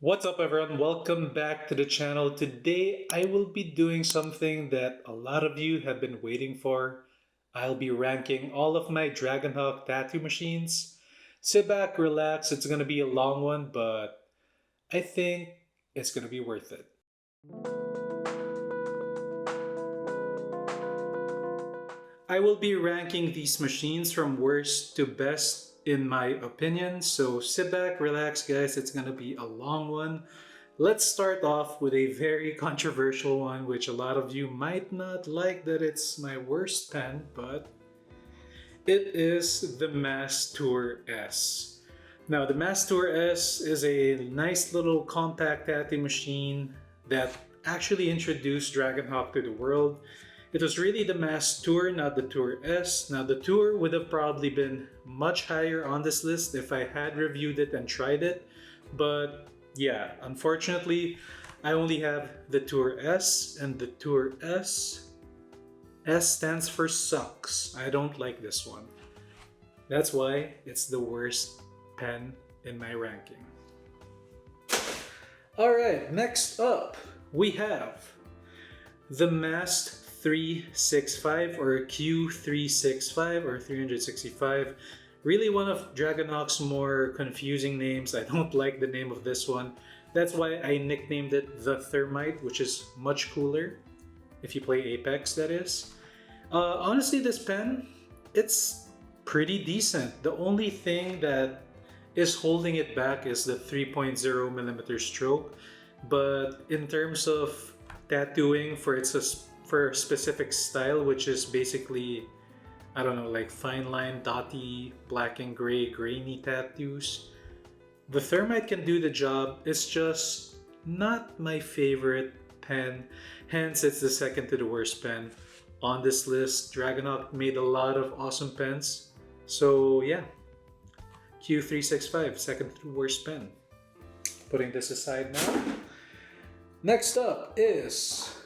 What's up everyone, welcome back to the channel. Today I will be doing something that a lot of you have been waiting for. I'll be ranking all of my Dragonhawk tattoo machines. Sit back, relax, it's gonna be a long one, but I think it's gonna be worth it. I will be ranking these machines from worst to best in my opinion. So sit back, relax guys, it's gonna be a long one. Let's start off with a very controversial one, which a lot of you might not like that it's my worst pen, but it is the Tour S. Now the Tour S is a nice little compact tattoo machine that actually introduced Dragonhawk to the world. It was really the Tour, not the Tour S. Now the Tour would have probably been much higher on this list if I had reviewed it and tried it. But yeah, unfortunately, I only have the Tour S, and the Tour S stands for sucks. I don't like this one. That's why it's the worst pen in my ranking. Alright, next up we have the Mast 365 or Q365 or 365. Really one of Dragonhawk's more confusing names. I don't like the name of this one. That's why I nicknamed it the Thermite, which is much cooler. If you play Apex, that is. Honestly, this pen, it's pretty decent. The only thing that is holding it back is the 3.0mm stroke. But in terms of tattooing for a specific style, which is basically, I don't know, like fine line, dotty, black and gray, grainy tattoos, the Thermite can do the job. It's just not my favorite pen, hence it's the second to the worst pen on this list. Dragonhawk made a lot of awesome pens, so yeah, Q365, second to the worst pen. Putting this aside now. Next up is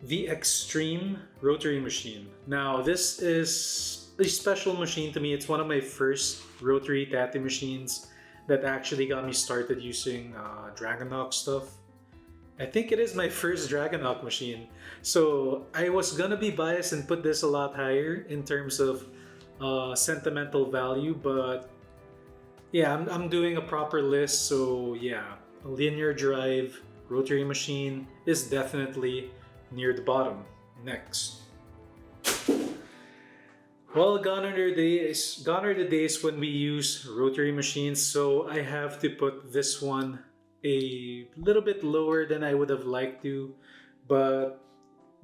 the Extreme Rotary Machine. Now this is a special machine to me. It's one of my first rotary tattoo machines that actually got me started using Dragonhawk stuff. I think it is my first Dragonhawk machine. So I was gonna be biased and put this a lot higher in terms of sentimental value, but yeah, I'm doing a proper list, so yeah, a linear drive rotary machine is definitely near the bottom. Next. Well, gone are the days when we use rotary machines, so I have to put this one a little bit lower than I would have liked to, but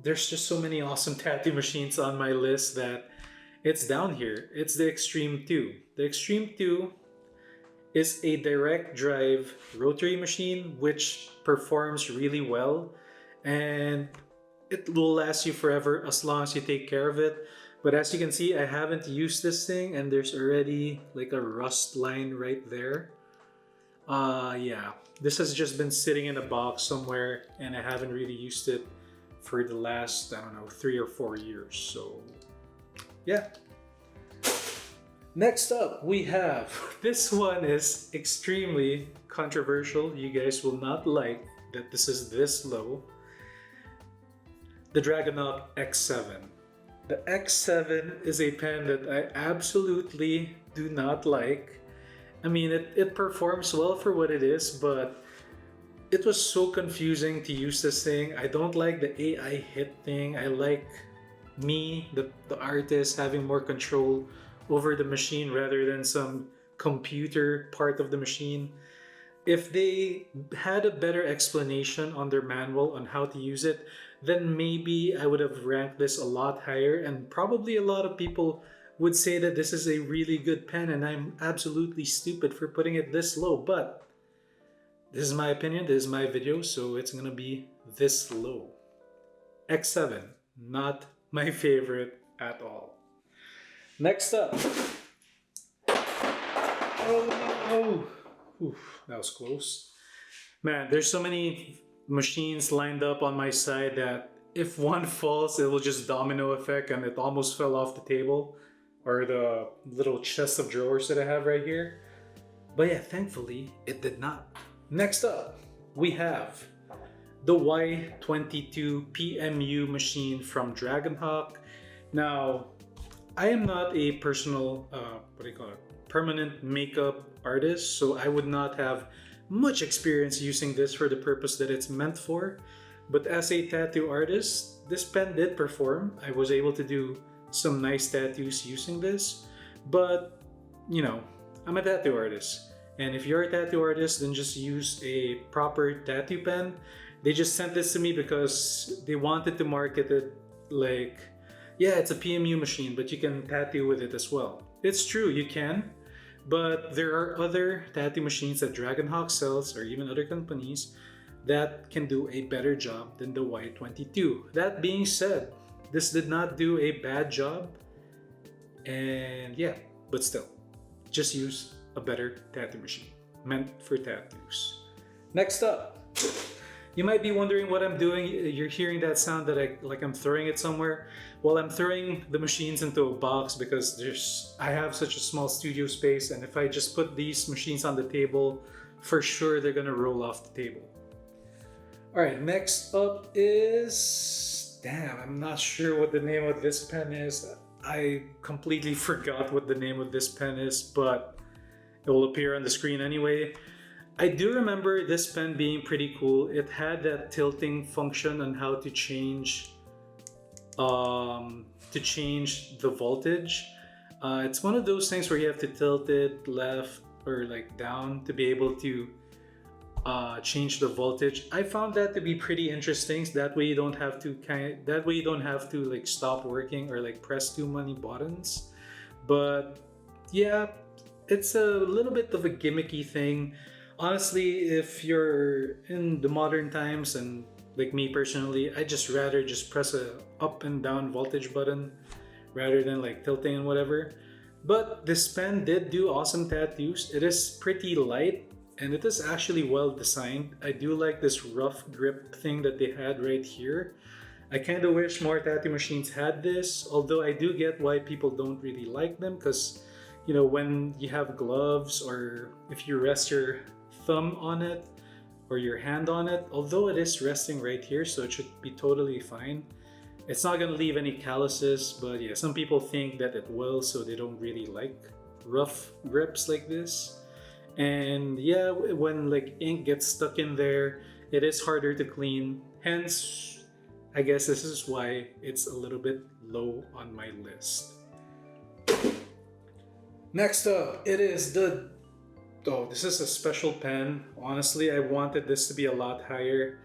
there's just so many awesome tattoo machines on my list that it's down here. It's the Extreme 2. The Extreme 2 is a direct drive rotary machine which performs really well, and it will last you forever as long as you take care of it. But as you can see, I haven't used this thing and there's already like a rust line right there. Yeah, this has just been sitting in a box somewhere and I haven't really used it for the last, I don't know, 3 or 4 years. So yeah. Next up, we have, this one is extremely controversial. You guys will not like that this is this low. The Dragonhawk X7. The X7 is a pen that I absolutely do not like. I mean, it performs well for what it is, but it was so confusing to use this thing. I don't like the AI hit thing. I like me, the artist, having more control over the machine rather than some computer part of the machine. If they had a better explanation on their manual on how to use it, then maybe I would have ranked this a lot higher, and probably a lot of people would say that this is a really good pen and I'm absolutely stupid for putting it this low. But this is my opinion, this is my video, so it's gonna be this low. X7, not my favorite at all. Next up. Oh, oof, that was close. Man, there's so many machines lined up on my side that if one falls, it will just domino effect, and it almost fell off the table. or the little chest of drawers that I have right here. But yeah, thankfully it did not. Next up, we have the Y22 PMU machine from Dragonhawk. Now, I am not a personal, permanent makeup artist, so I would not have much experience using this for the purpose that it's meant for. But as a tattoo artist, this pen did perform. I was able to do some nice tattoos using this, but you know, I'm a tattoo artist. And if you're a tattoo artist, then just use a proper tattoo pen. They just sent this to me because they wanted to market it like, yeah, it's a PMU machine, but you can tattoo with it as well. It's true, you can, but there are other tattoo machines that Dragonhawk sells, or even other companies, that can do a better job than the Y22. That being said, this did not do a bad job, and yeah, but still, just use a better tattoo machine meant for tattoos. Next up, you might be wondering what I'm doing. You're hearing that sound that I'm throwing it somewhere. Well, I'm throwing the machines into a box because I have such a small studio space, and if I just put these machines on the table, for sure they're gonna roll off the table. All right, next up is, damn, I'm not sure what the name of this pen is. I completely forgot what the name of this pen is, but it will appear on the screen anyway. I do remember this pen being pretty cool. It had that tilting function on how to change the voltage. It's one of those things where you have to tilt it left or like down to be able to change the voltage. I found that to be pretty interesting. So that way you don't have to like stop working or like press too many buttons. But yeah, it's a little bit of a gimmicky thing. Honestly, if you're in the modern times, and like me personally, I just rather just press a up and down voltage button rather than like tilting and whatever. But this pen did do awesome tattoos. It is pretty light and it is actually well designed. I do like this rough grip thing that they had right here. I kind of wish more tattoo machines had this, although I do get why people don't really like them, because you know, when you have gloves or if you rest your thumb on it or your hand on it, although it is resting right here, so it should be totally fine. It's not gonna leave any calluses, but yeah, some people think that it will, so they don't really like rough grips like this. And yeah, when like ink gets stuck in there, it is harder to clean. Hence, I guess this is why it's a little bit low on my list. Next up, it is this is a special pen. Honestly, I wanted this to be a lot higher.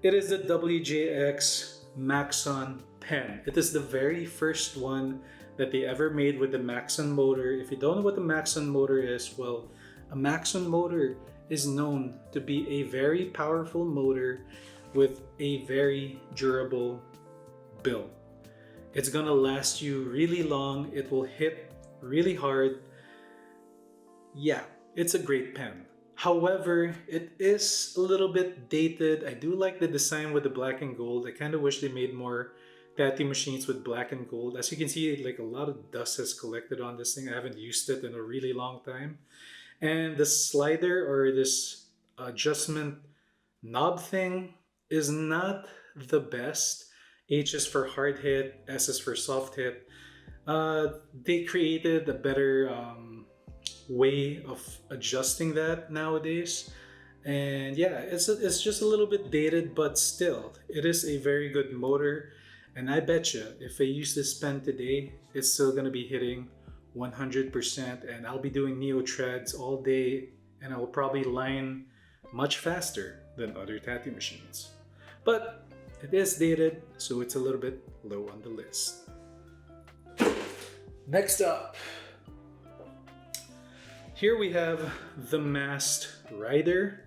It is the WJX Maxon pen. It is the very first one that they ever made with the Maxon motor. If you don't know what the Maxon motor is, well, a Maxon motor is known to be a very powerful motor with a very durable build. It's gonna last you really long. It will hit really hard. Yeah, it's a great pen. However, it is a little bit dated. I do like the design with the black and gold. I kind of wish they made more tattoo machines with black and gold. As you can see, like a lot of dust has collected on this thing. I haven't used it in a really long time. And the slider or this adjustment knob thing is not the best. H is for hard hit, S is for soft hit. They created a better way of adjusting that nowadays, and yeah, it's just a little bit dated, but still it is a very good motor. And I bet you if I use this pen today, it's still gonna be hitting 100%, and I'll be doing neo treads all day, and I will probably line much faster than other tattoo machines. But it is dated, so it's a little bit low on the list. Next up, here we have the Mast Rider.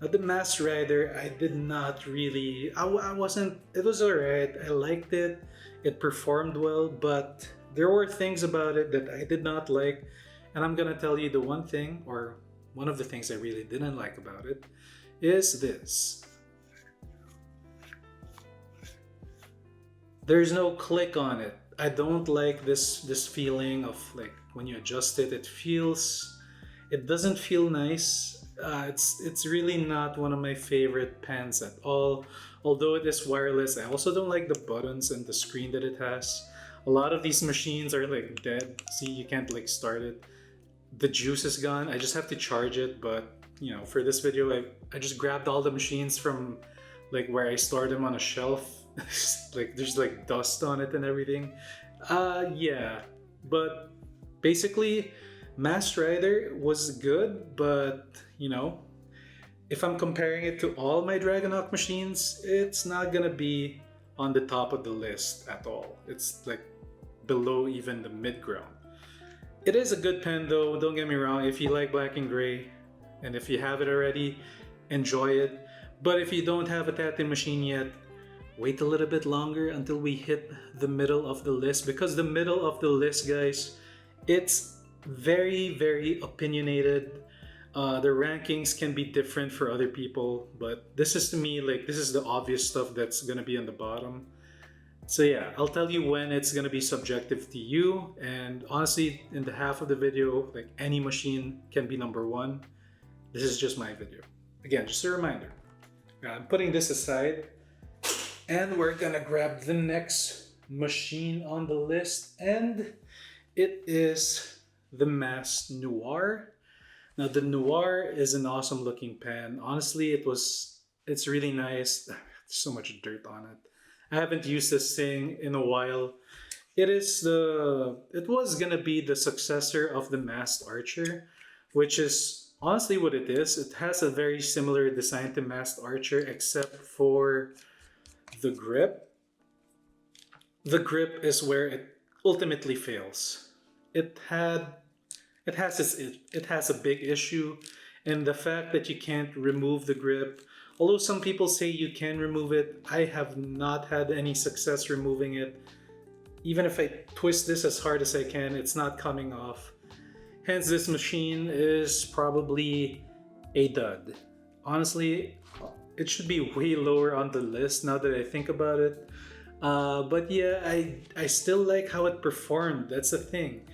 Now the Mast Rider, I did not really, I wasn't, it was alright, I liked it, it performed well, but there were things about it that I did not like, and I'm gonna tell you the one thing, or one of the things I really didn't like about it, is this. There's no click on it. I don't like this feeling of like when you adjust it, it doesn't feel nice. It's really not one of my favorite pens at all. Although it is wireless, I also don't like the buttons and the screen that it has. A lot of these machines are like dead. See, you can't like start it. The juice is gone. I just have to charge it. But you know, for this video, I just grabbed all the machines from like where I stored them on a shelf. Like there's like dust on it and everything. Yeah, but basically, Masked Rider was good, but you know, if I'm comparing it to all my Dragonhawk machines, it's not gonna be on the top of the list at all. It's like below even the mid ground. It is a good pen though, don't get me wrong. If you like black and gray, and if you have it already, enjoy it. But if you don't have a tattoo machine yet, wait a little bit longer until we hit the middle of the list, because the middle of the list, guys, it's very, very opinionated. The rankings can be different for other people, but this is to me like this is the obvious stuff that's gonna be on the bottom. So yeah, I'll tell you when it's gonna be subjective to you, and honestly, in the half of the video, like any machine can be number one. This is just my video. Again, just a reminder. I'm putting this aside, and we're gonna grab the next machine on the list, and it is the Masked Noir. Now the Noir is an awesome looking pen. Honestly, it's really nice. There's so much dirt on it. I haven't used this thing in a while. It was gonna be the successor of the Masked Archer, which is honestly what it is. It has a very similar design to Masked Archer, except for the grip. The grip is where it ultimately fails. It has a big issue, and the fact that you can't remove the grip. Although some people say you can remove it, I have not had any success removing it. Even if I twist this as hard as I can, it's not coming off. Hence, this machine is probably a dud. Honestly, it should be way lower on the list now that I think about it. But yeah, I still like how it performed. That's the thing.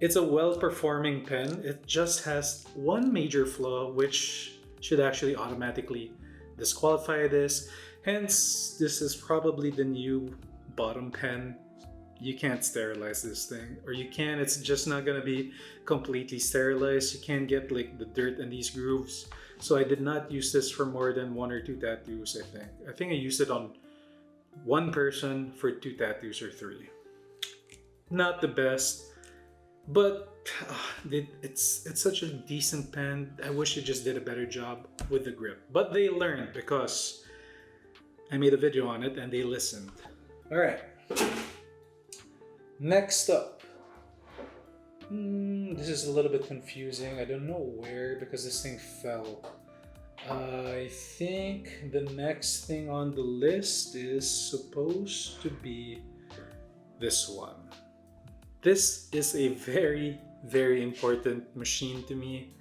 It's a well-performing pen. It just has one major flaw, which should actually automatically disqualify this. Hence, this is probably the new bottom pen. You can't sterilize this thing, or you can, it's just not gonna be completely sterilized. You can't get like the dirt in these grooves. So I did not use this for more than 1 or 2 tattoos, I think. I think I used it on one person for 2 tattoos or 3. Not the best, but it's such a decent pen. I wish it just did a better job with the grip. But they learned because I made a video on it and they listened. Alright. Next up. This is a little bit confusing. I don't know where because this thing fell. I think the next thing on the list is supposed to be this one. This is a very, very important machine to me.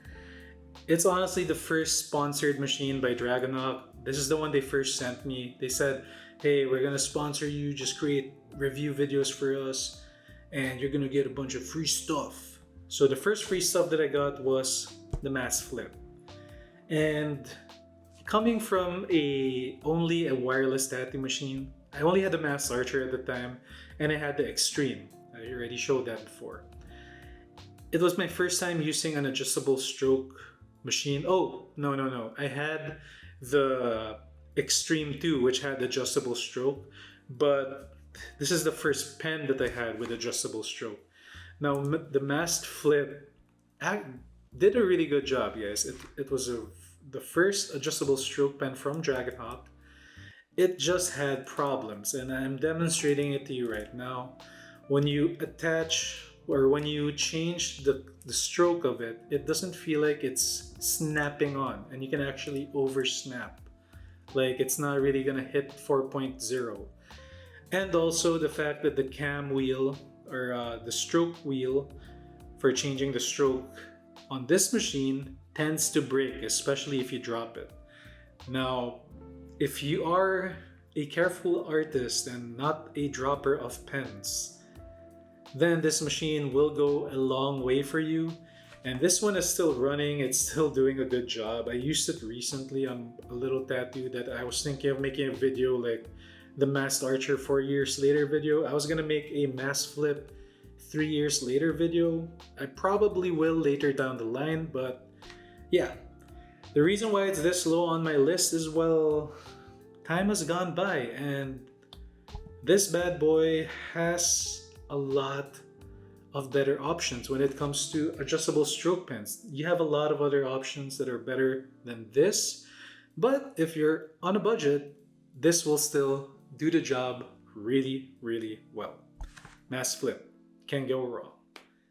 It's honestly the first sponsored machine by Dragonhawk. This is the one they first sent me. They said, hey, we're gonna sponsor you, just create review videos for us, and you're gonna get a bunch of free stuff. So the first free stuff that I got was the Masked Flip. And coming from only a wireless tattoo machine, I only had the Masked Archer at the time, and I had the Extreme. I already showed that before. It was my first time using an adjustable stroke machine. Oh, no. I had the Extreme 2, which had adjustable stroke, but this is the first pen that I had with adjustable stroke. Now, the Masked Flip did a really good job, guys. It was the first adjustable stroke pen from Dragonhawk. It just had problems, and I'm demonstrating it to you right now. When you attach or when you change the stroke of it, it doesn't feel like it's snapping on, and you can actually over snap. Like it's not really gonna hit 4.0. And also the fact that the cam wheel or the stroke wheel for changing the stroke on this machine tends to break, especially if you drop it. Now, if you are a careful artist and not a dropper of pens, then this machine will go a long way for you. And this one is still running, it's still doing a good job. I used it recently on a little tattoo that I was thinking of making a video like the masked archer 4 years later video. I was gonna make a mask flip 3 years later video. I probably will later down the line, but yeah. The reason why it's this low on my list is, well, time has gone by and this bad boy has a lot of better options when it comes to adjustable stroke pens. You have a lot of other options that are better than this, but if you're on a budget, this will still do the job really, really well. Mask flip, can't go wrong.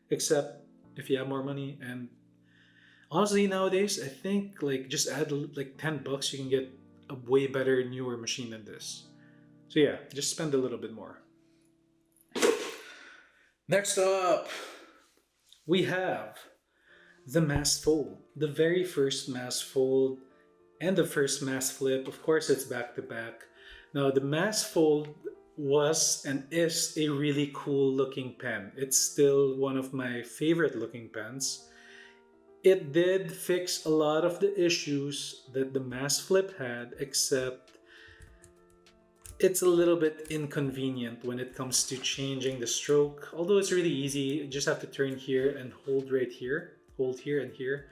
Except if you have more money, and honestly nowadays, I think like just add like 10 bucks, you can get a way better, newer machine than this. So yeah, just spend a little bit more. Next up, we have the mask fold. The very first mask fold and the first mask flip. Of course, it's back to back. Now, the mask fold was and is a really cool looking pen. It's still one of my favorite looking pens. It did fix a lot of the issues that the mask flip had, except it's a little bit inconvenient when it comes to changing the stroke. Although it's really easy, you just have to turn here and hold right here. Hold here and here.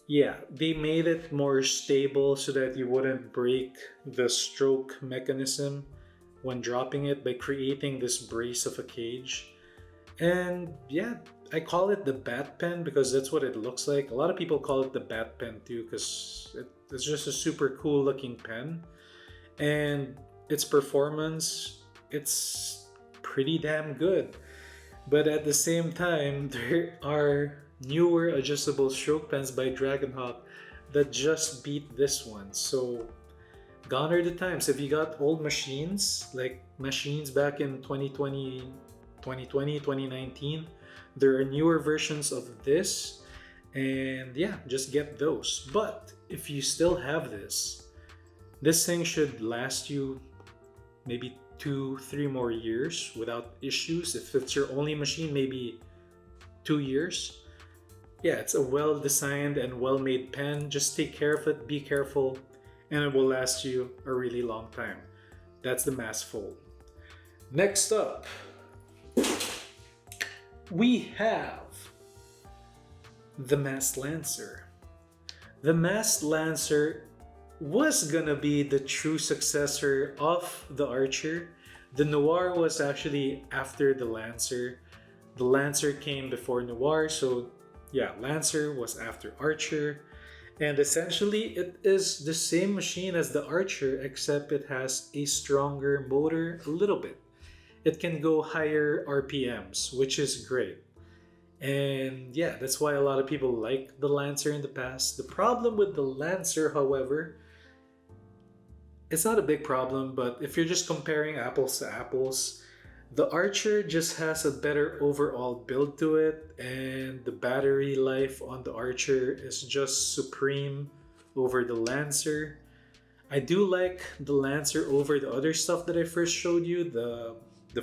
Yeah, they made it more stable so that you wouldn't break the stroke mechanism when dropping it by creating this brace of a cage. And yeah, I call it the bat pen because that's what it looks like. A lot of people call it the bat pen too because it's just a super cool looking pen. And its performance, it's pretty damn good. But at the same time, there are newer adjustable stroke pens by Dragonhawk that just beat this one. So gone are the times. If you got old machines, like machines back in 2020, 2019, there are newer versions of this. And yeah, just get those. But if you still have this thing should last you maybe 2-3 more years without issues. If it's your only machine, maybe 2 years. Yeah, it's a well-designed and well-made pen. Just take care of it, be careful, and it will last you a really long time. That's the mask fold. Next up, we have the Masked Lancer. The Masked Lancer was gonna be the true successor of the Archer. The Noir was actually after the Lancer. The Lancer came before Noir, so yeah, Lancer was after Archer. And essentially, it is the same machine as the Archer, except it has a stronger motor a little bit. It can go higher RPMs, which is great. And yeah, that's why a lot of people like the Lancer in the past. The problem with the Lancer, however, it's not a big problem, but if you're just comparing apples to apples, the Archer just has a better overall build to it, and the battery life on the Archer is just supreme over the Lancer. I do like the Lancer over the other stuff that I first showed you, the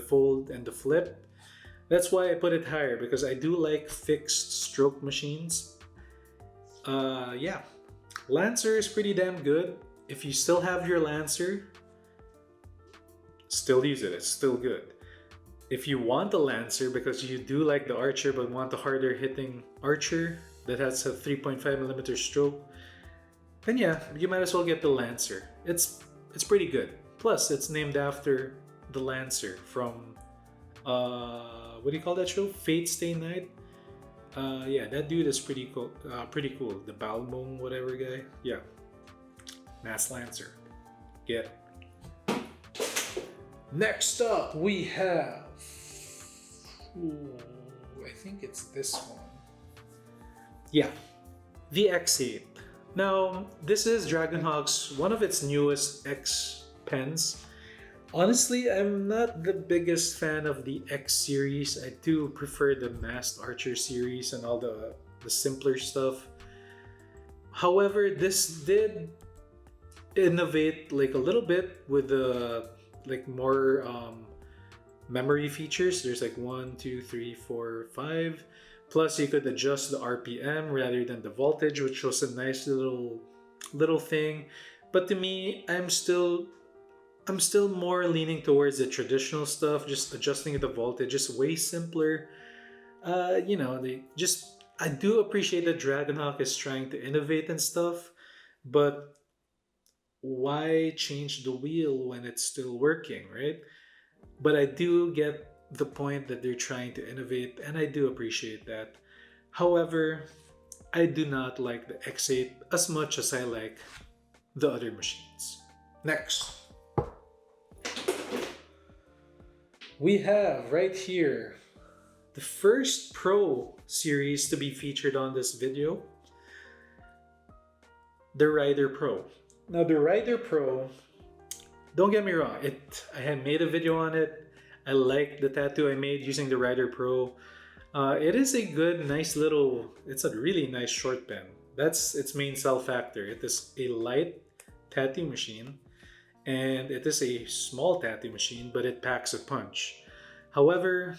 fold and the flip. That's why I put it higher, because I do like fixed stroke machines. Yeah, Lancer is pretty damn good. If you still have your Lancer, still use it, it's still good. If you want the Lancer because you do like the Archer but want the harder hitting Archer that has a 3.5mm stroke, then yeah, you might as well get the Lancer. It's pretty good. Plus, it's named after the Lancer from, what do you call that show? Fate Stay Night? Yeah, that dude is pretty cool. Pretty cool. The Balmung whatever guy. Yeah. Masked Lancer. Get it. Next up, we have... Ooh, I think it's this one. Yeah, the X8. Now, this is Dragonhawk's one of its newest X pens. Honestly, I'm not the biggest fan of the X series. I do prefer the Masked Archer series and all the simpler stuff. However, this did innovate like a little bit with the like more memory features. There's like 1, 2, 3, 4, 5. Plus, you could adjust the RPM rather than the voltage, which was a nice little thing. But to me, I'm still more leaning towards the traditional stuff. Just adjusting the voltage is way simpler. They just I do appreciate that Dragonhawk is trying to innovate and stuff, but why change the wheel when it's still working, right? But I do get the point that they're trying to innovate, and I do appreciate that. However, I do not like the X8 as much as I like the other machines. Next, we have right here the first Pro series to be featured on this video, the Rider Pro. Now, the Rider Pro, don't get me wrong, I had made a video on it. I like the tattoo I made using the Rider Pro. It is a good, nice little, it's a really nice short pen. That's its main sell factor. It is a light tattoo machine, and it is a small tattoo machine, but it packs a punch. However,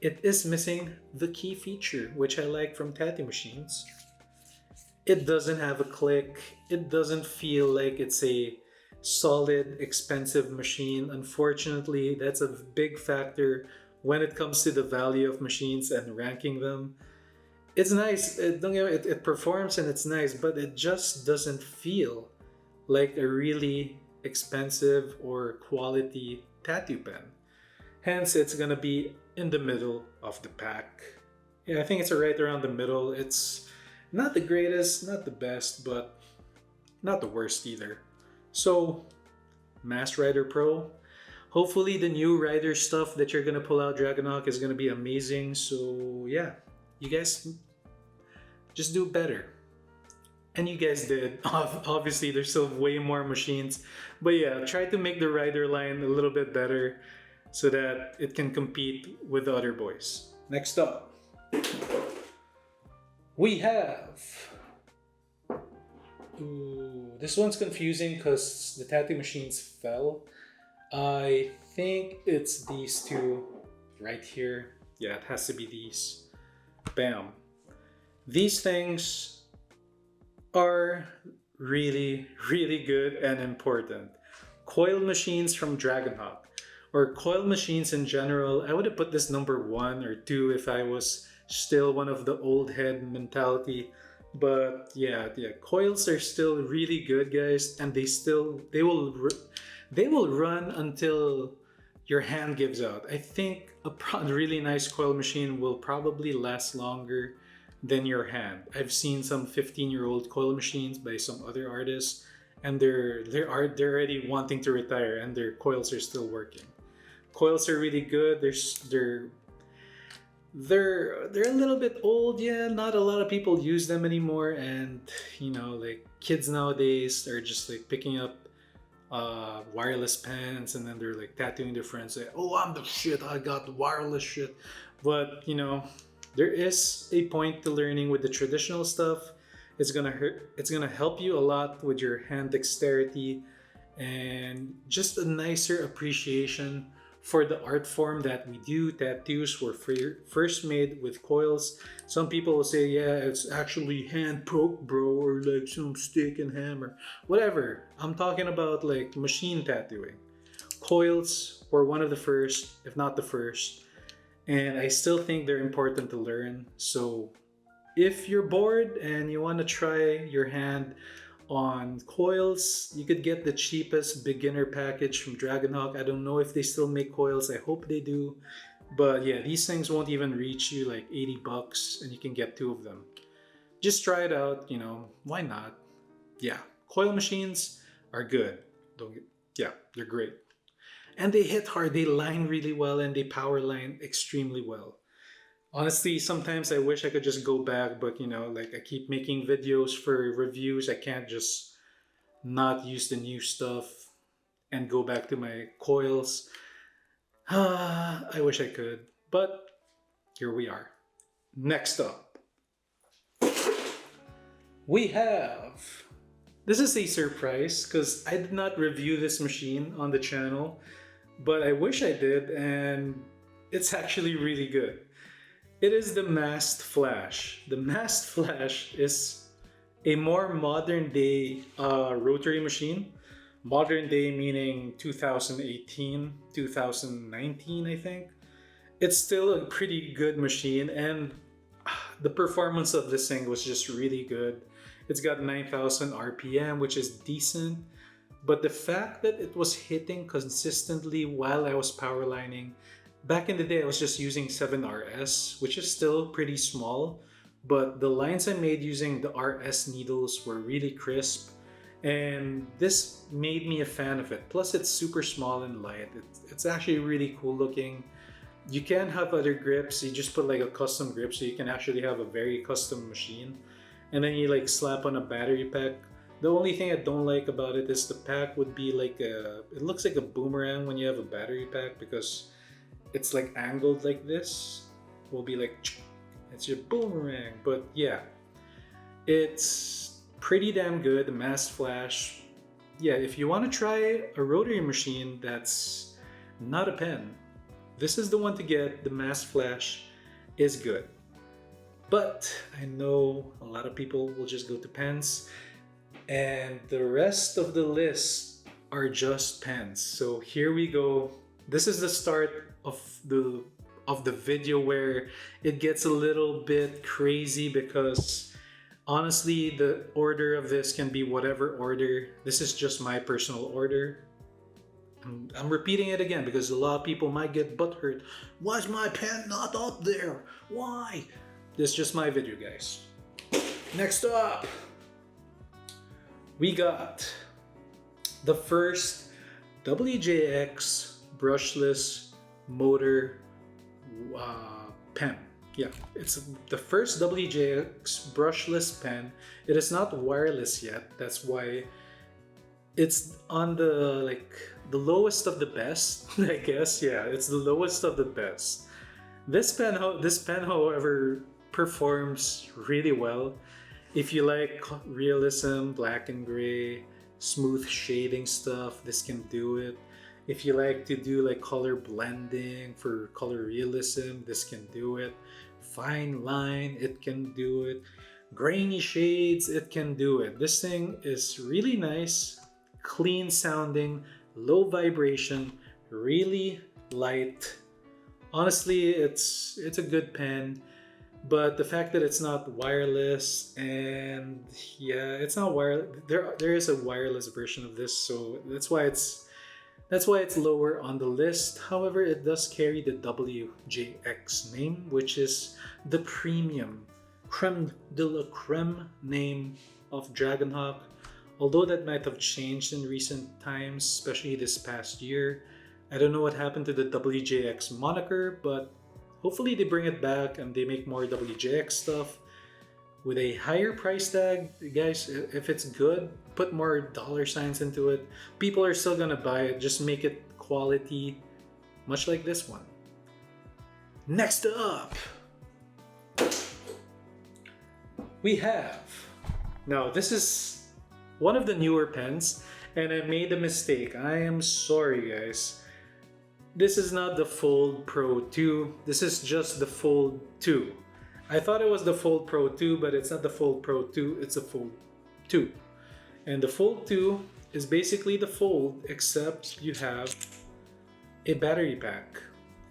it is missing the key feature, which I like from tattoo machines. It doesn't have a click. It doesn't feel like it's a solid, expensive machine. Unfortunately, that's a big factor when it comes to the value of machines and ranking them. It's nice. Don't get me, it performs and it's nice, but it just doesn't feel like a really expensive or quality tattoo pen. Hence, it's gonna be in the middle of the pack. Yeah, I think it's right around the middle. It's not the greatest, not the best, but not the worst either. So, Mast Rider Pro. Hopefully the new Rider stuff that you're gonna pull out, Dragonhawk, is gonna be amazing. So yeah, you guys just do better. And you guys did. Obviously, there's still way more machines. But yeah, try to make the Rider line a little bit better so that it can compete with the other boys. Next up, we have... Ooh, this one's confusing because the tattoo machines fell. I think it's these two right here. Yeah, it has to be these. Bam. These things are really, really good and important. Coil machines from Dragonhawk, or coil machines in general. I would have put this number 1 or 2 if I was still one of the old head mentality. But yeah, coils are still really good, guys, and they will run until your hand gives out. I think a really nice coil machine will probably last longer than your hand. I've seen some 15-year-old coil machines by some other artists, and they're already wanting to retire, and their coils are still working. Coils are really good. They're a little bit old, yeah. Not a lot of people use them anymore, and like kids nowadays are just like picking up wireless pens, and then they're like tattooing their friends, say, "Oh, I'm the shit. I got the wireless shit." But there is a point to learning with the traditional stuff. It's gonna help you a lot with your hand dexterity and just a nicer appreciation for the art form that we do. Tattoos were first made with coils. Some people will say, yeah, it's actually hand poke, bro, or like some stick and hammer, whatever. I'm talking about like machine tattooing. Coils were one of the first, if not the first, and I still think they're important to learn. So if you're bored and you want to try your hand on coils, you could get the cheapest beginner package from Dragonhawk. I don't know if they still make coils. I hope they do. But yeah, these things won't even reach you like $80 and you can get 2 of them. Just try it out, why not? Yeah, coil machines are good. They're great. And they hit hard, they line really well, and they power line extremely well. Honestly, sometimes I wish I could just go back, but like I keep making videos for reviews. I can't just not use the new stuff and go back to my coils. I wish I could, but here we are. Next up, we have... This is a surprise because I did not review this machine on the channel, but I wish I did, and it's actually really good. It is the Mast Flash. The Mast Flash is a more modern day rotary machine. Modern day meaning 2018, 2019, I think. It's still a pretty good machine, and the performance of this thing was just really good. It's got 9,000 RPM, which is decent, but the fact that it was hitting consistently while I was powerlining, back in the day I was just using 7RS, which is still pretty small, but the lines I made using the RS needles were really crisp, and this made me a fan of it. Plus it's super small and light. It's actually really cool looking. You can have other grips. You just put like a custom grip, so you can actually have a very custom machine, and then you like slap on a battery pack. The only thing I don't like about it is the pack would be like it looks like a boomerang when you have a battery pack, because it's like angled like this. Will be like it's your boomerang. But yeah, it's pretty damn good. The Mast Flash. Yeah, if you want to try a rotary machine that's not a pen, this is the one to get. The Mast Flash is good. But I know a lot of people will just go to pens, and the rest of the list are just pens. So here we go. This is the start of the video where it gets a little bit crazy, because honestly the order of this can be whatever order. This is just my personal order. I'm repeating it again because a lot of people might get butthurt. Why is my pen not up there? Why? This is just my video, guys. Next up, we got the first WJX brushless motor pen. Yeah, it's the first WJX brushless pen. It is not wireless yet. That's why it's on the the lowest of the best, I guess. Yeah, it's the lowest of the best. This pen, however, performs really well. If you like realism, black and gray, smooth shading stuff, this can do it. If you like to do like color blending for color realism, this can do it. Fine line, it can do it. Grainy shades, it can do it. This thing is really nice, clean sounding, low vibration, really light. Honestly, it's a good pen. But the fact that it's not wireless, and yeah, it's not wireless. There is a wireless version of this, so that's why it's lower on the list. However, it does carry the WJX name, which is the premium creme de la creme name of Dragonhawk. Although that might have changed in recent times, especially this past year. I don't know what happened to the WJX moniker, but hopefully they bring it back and they make more WJX stuff with a higher price tag. Guys, if it's good, put more dollar signs into it. People are still gonna buy it. Just make it quality, much like this one. Next up, we have, now this is one of the newer pens, and I made a mistake. I am sorry, guys. This is not the Fold Pro 2. This is just the Fold 2. I thought it was the Fold Pro 2, but it's not the Fold Pro 2, it's a Fold 2. And the Fold 2 is basically the Fold, except you have a battery pack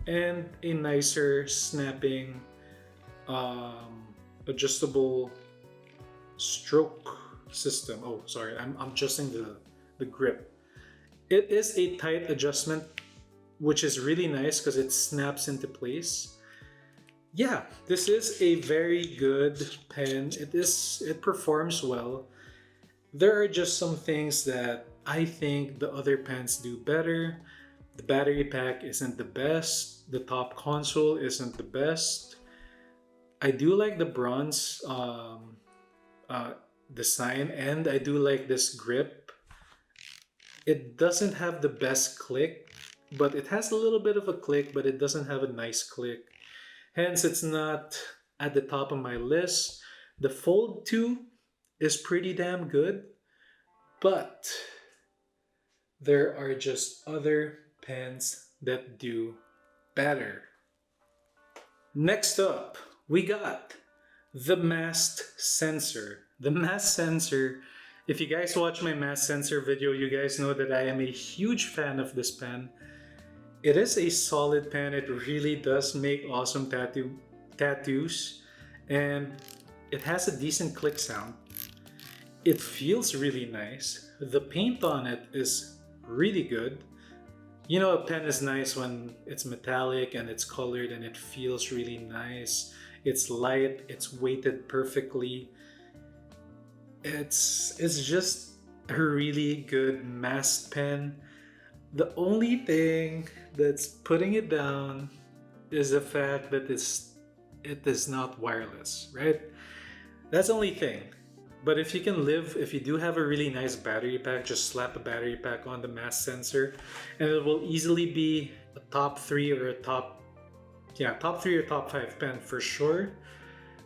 and a nicer snapping adjustable stroke system. Oh, sorry, I'm adjusting the grip. It is a tight adjustment, which is really nice because it snaps into place. Yeah, this is a very good pen. It performs well. There are just some things that I think the other pens do better. The battery pack isn't the best. The top console isn't the best. I do like the bronze design, and I do like this grip. It doesn't have the best click, but it has a little bit of a click, but it doesn't have a nice click. Hence, it's not at the top of my list. The Fold 2 is pretty damn good, but there are just other pens that do better. Next up, we got the mast sensor. The mast sensor, if you guys watch my mast sensor video, you guys know that I am a huge fan of this pen. It is a solid pen. It really does make awesome tattoos, and it has a decent click sound. It feels really nice. The paint on it is really good. You know, a pen is nice when it's metallic and it's colored and it feels really nice. It's light, it's weighted perfectly. It's just a really good mast pen. The only thing that's putting it down is the fact that it is not wireless, right? That's the only thing. But if you do have a really nice battery pack, just slap a battery pack on the mast sensor and it will easily be a top 3 or a top 3 or top 5 pen for sure.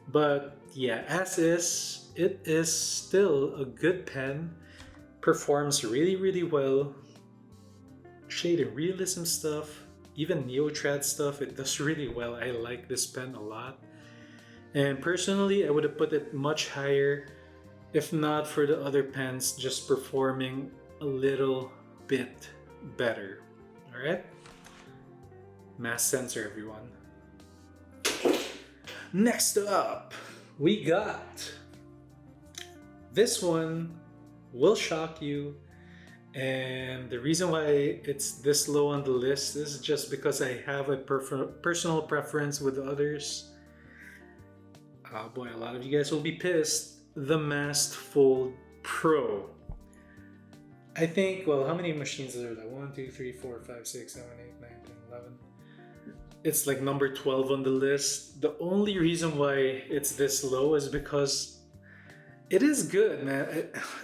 But yeah, as is, it is still a good pen. Performs really well. Shade and realism stuff, even neotrad stuff, it does really well. I like this pen a lot. And personally, I would have put it much higher if not for the other pens just performing a little bit better. Alright? Mast sensor, everyone. Next up, we got this one. Will shock you, and the reason why it's this low on the list is just because I have a personal preference with others. Oh boy, a lot of you guys will be pissed. The Mast Fold Pro. I think, well, how many machines are there? 1, 2, 3, 4, 5, 6, 7, 8, 9, 10, 11. It's like number 12 on the list. The only reason why it's this low is because it is good, man.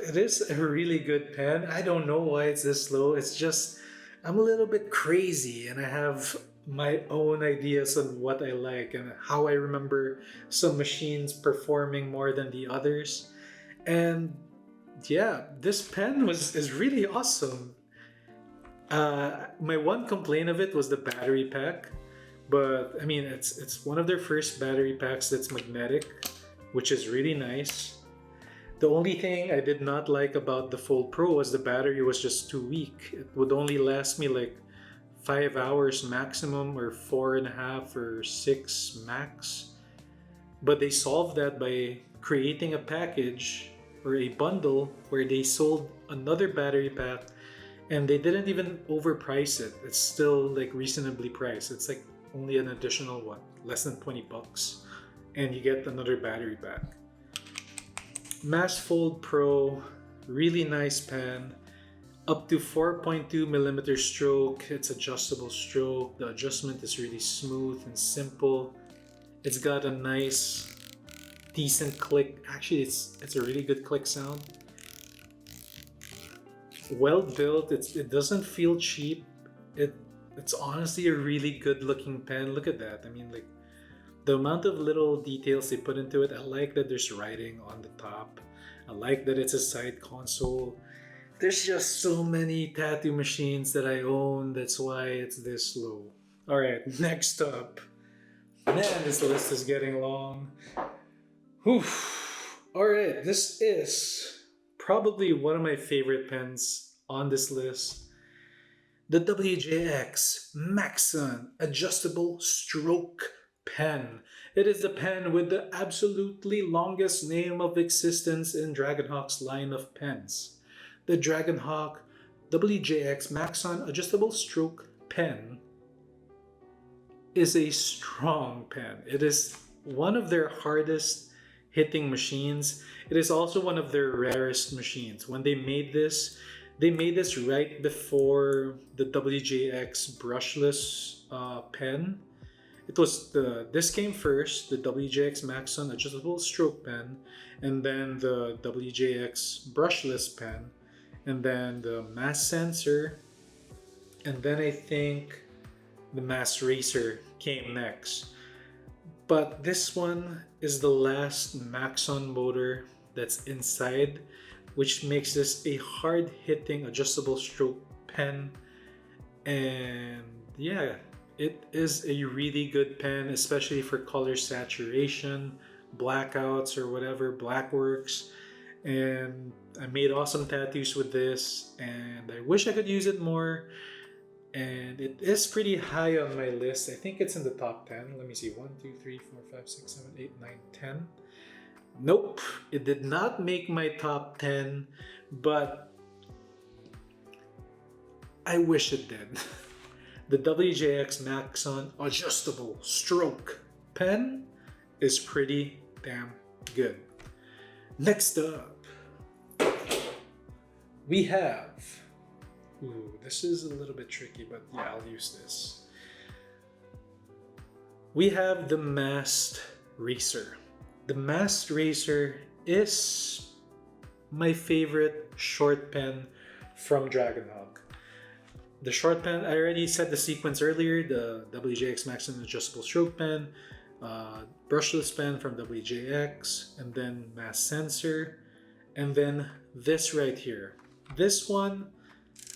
It is a really good pen. I don't know why it's this low. It's just, I'm a little bit crazy and I have my own ideas on what I like and how I remember some machines performing more than the others. And yeah, this pen is really awesome. My one complaint of it was the battery pack, but I mean it's one of their first battery packs that's magnetic, which is really nice. The only thing I did not like about the Fold Pro was the battery was just too weak. It would only last me like 5 hours maximum, or 4.5 or 6 max. But they solved that by creating a package or a bundle where they sold another battery pack and they didn't even overprice it. It's still like reasonably priced. It's like only an additional one, less than 20 bucks, and you get another battery pack. Mast Fold Pro, really nice pen. Up to 4.2 millimeter stroke. It's adjustable stroke. The adjustment is really smooth and simple. It's got a nice, decent click. Actually, it's a really good click sound. Well built. It doesn't feel cheap. It's honestly a really good looking pen. Look at that. I mean, like the amount of little details they put into it. I like that there's writing on the top. I like that it's a side console. There's just so many tattoo machines that I own. That's why it's this low. All right, next up. Man, this list is getting long. Whew. All right, this is probably one of my favorite pens on this list. The WJX Maxon Adjustable Stroke Pen. It is the pen with the absolutely longest name of existence in Dragonhawk's line of pens. The Dragonhawk WJX Maxon Adjustable Stroke Pen is a strong pen. It is one of their hardest hitting machines. It is also one of their rarest machines. When they made this right before the WJX brushless pen. This came first, the WJX Maxon Adjustable Stroke Pen, and then the WJX brushless pen, and then the Mast Sensor, and then I think the Mast Racer came next. But this one is the last Maxon motor that's inside, which makes this a hard-hitting adjustable stroke pen. And yeah, it is a really good pen, especially for color saturation, blackouts or whatever, black works. And I made awesome tattoos with this, and I wish I could use it more. And it is pretty high on my list. I think it's in the top 10. Let me see, 1, 2, 3, 4, 5, 6, 7, 8, 9, 10. Nope, it did not make my top 10, but I wish it did. The WJX Maxon adjustable stroke pen is pretty damn good. Next up, we have, ooh, this is a little bit tricky, but yeah, I'll use this. We have the Mast Racer. The Mast Racer is my favorite short pen from Dragonhawk. The short pen, I already said the sequence earlier, the WJX Maxon adjustable stroke pen, brushless pen from WJX, and then Mast sensor, and then this right here. This one,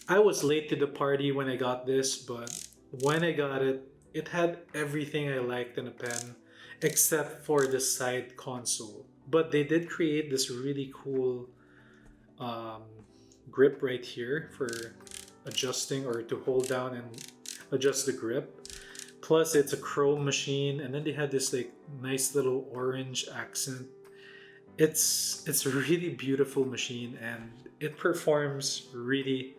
I was late to the party when I got this, but when I got it, it had everything I liked in a pen, except for the side console. But they did create this really cool grip right here for adjusting or to hold down and adjust the grip. Plus it's a chrome machine, and then they had this like nice little orange accent. It's a really beautiful machine, and it performs really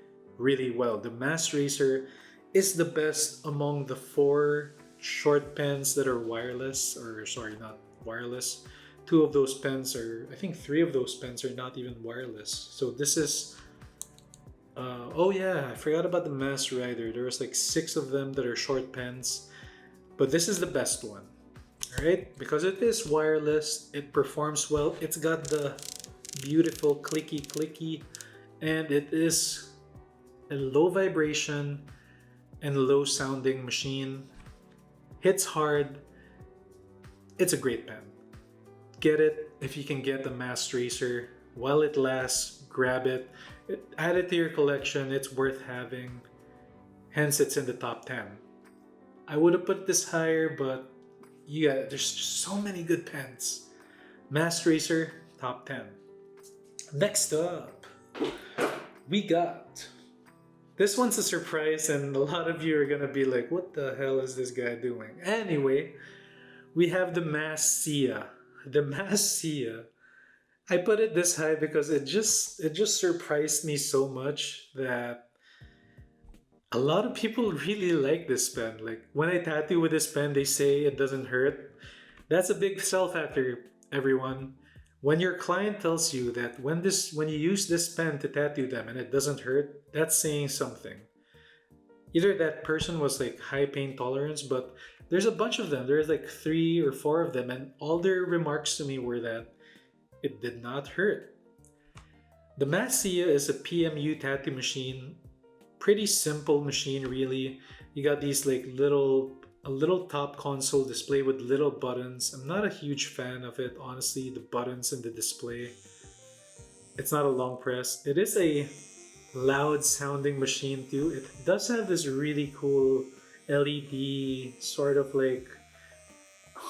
well. The Mast Racer is the best among the 4 short pens that are wireless, or sorry, not wireless. 2 of those pens are, I think 3 of those pens are not even wireless. So this is oh yeah, I forgot about the Mast Rider. There was like 6 of them that are short pens, but this is the best one. Alright, because it is wireless, it performs well, it's got the beautiful clicky, and it is a low vibration and low sounding machine. Hits hard. It's a great pen. Get it if you can get the Mast Racer while it lasts. Grab it. Add it to your collection. It's worth having. Hence, it's in the top 10. I would have put this higher, but there's just so many good pens. Mast Racer, top 10. Next up, we got, this one's a surprise, and a lot of you are gonna be like, what the hell is this guy doing? Anyway, we have the Mast Sia. The Mast Sia, I put it this high because it just surprised me so much that a lot of people really like this pen. Like when I tattoo with this pen, they say it doesn't hurt. That's a big sell factor, everyone. When your client tells you that when you use this pen to tattoo them and it doesn't hurt, that's saying something. Either that person was like high pain tolerance, but there's a bunch of them. There's like 3 or 4 of them, and all their remarks to me were that it did not hurt. The Mast Sia is a PMU tattoo machine. Pretty simple machine, really. You got these like a little top console display with little buttons. I'm not a huge fan of it, honestly, the buttons and the display. It's not a long press. It is a loud sounding machine too. It does have this really cool LED sort of like,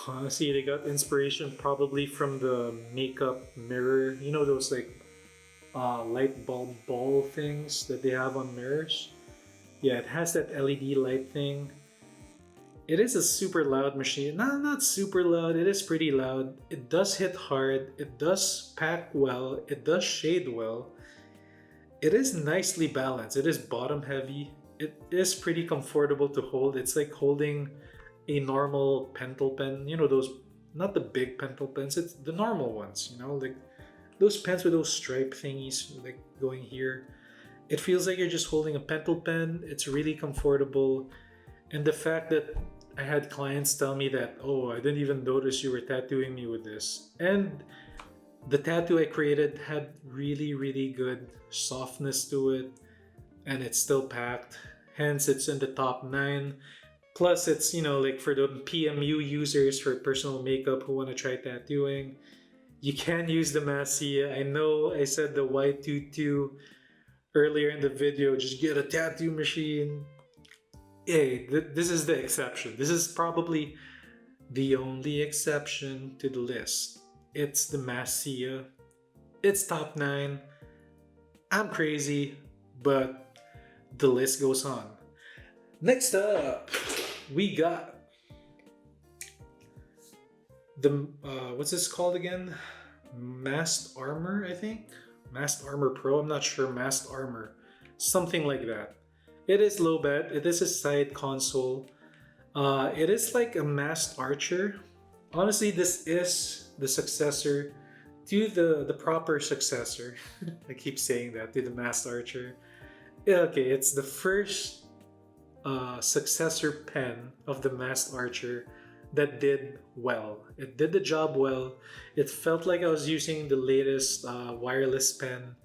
honestly, they got inspiration probably from the makeup mirror. You know those like light bulb ball things that they have on mirrors? Yeah, it has that LED light thing. It is a super loud machine. Not super loud, it is pretty loud. It does hit hard, it does pack well, it does shade well. It is nicely balanced. It is bottom heavy. It is pretty comfortable to hold. It's like holding a normal pentel pen. You know those, not the big pentel pens, it's the normal ones, you know, like those pens with those stripe thingies like going here. It feels like you're just holding a pentel pen. It's really comfortable. And the fact that I had clients tell me that, oh, I didn't even notice you were tattooing me with this. And the tattoo I created had really good softness to it, and it's still packed. Hence, it's in the top 9. Plus, it's, you know, like for the PMU users, for personal makeup who want to try tattooing, you can use the Mast Sia. I know I said the Y22 earlier in the video, just get a tattoo machine. hey, this is the exception. This is probably the only exception to the list. It's the Masia. It's top 9. I'm crazy, but the list goes on. Next up, we got the what's this called again? Masked Armor, I think. Masked Armor Pro. I'm not sure. Masked Armor, something like that. It is low bet. It is a side console. It is like a masked archer. Honestly, this is the successor to the proper successor. I keep saying that, to the masked archer. Yeah, okay, it's the first successor pen of the masked archer that did well. It did the job well. It felt like I was using the latest wireless pen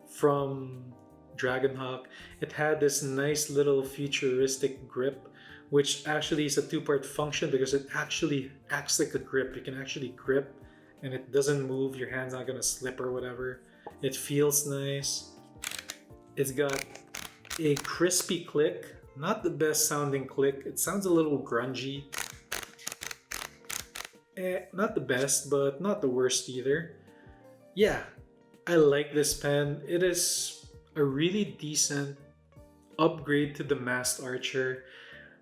from Dragonhawk. It had this nice little futuristic grip, which actually is a two-part function because it actually acts like a grip. You can actually grip and it doesn't move. Your hand's not gonna slip or whatever. It feels nice. It's got a crispy click, not the best sounding click. It sounds a little grungy. Not the best, but not the worst either. Yeah, I like this pen. It is a really decent upgrade to the Masked Archer,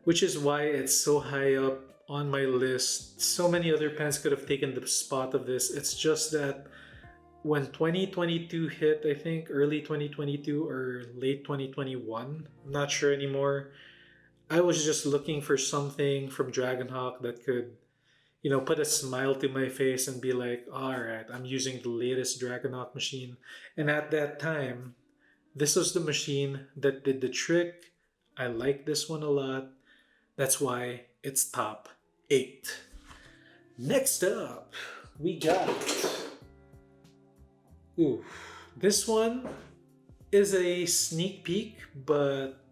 which is why it's so high up on my list. So many other pens could have taken the spot of this. It's just that when 2022 hit, I think early 2022 or late 2021, I'm not sure anymore, I was just looking for something from Dragonhawk that could, put a smile to my face and be like, all right, I'm using the latest Dragonhawk machine. And at that time, this was the machine that did the trick. I like this one a lot. That's why it's top 8. Next up, we got... Ooh, this one is a sneak peek, but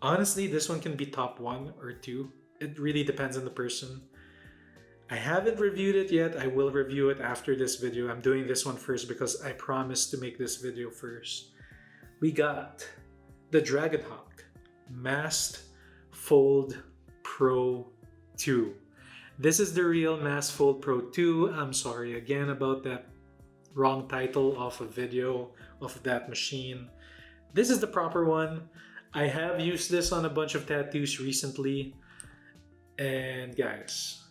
honestly, this one can be top 1 or 2. It really depends on the person. I haven't reviewed it yet. I will review it after this video. I'm doing this one first because I promised to make this video first. We got the Dragonhawk Masked Fold Pro 2. This is the real Masked Fold Pro 2. I'm sorry again about that wrong title of a video of that machine. This is the proper one. I have used this on a bunch of tattoos recently, and guys,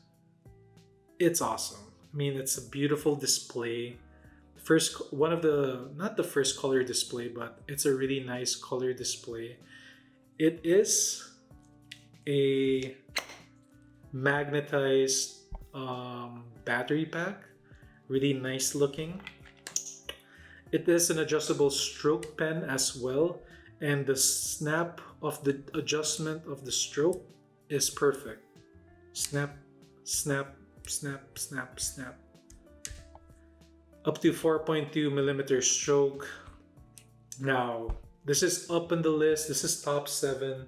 it's awesome. I mean, it's a beautiful display. Not the first color display, but it's a really nice color display. It is a magnetized battery pack, really nice looking. It is an adjustable stroke pen as well, and the snap of the adjustment of the stroke is perfect. Snap, snap, snap, snap, snap. Up to 4.2 millimeter stroke. Now, this is up in the list. This is top 7.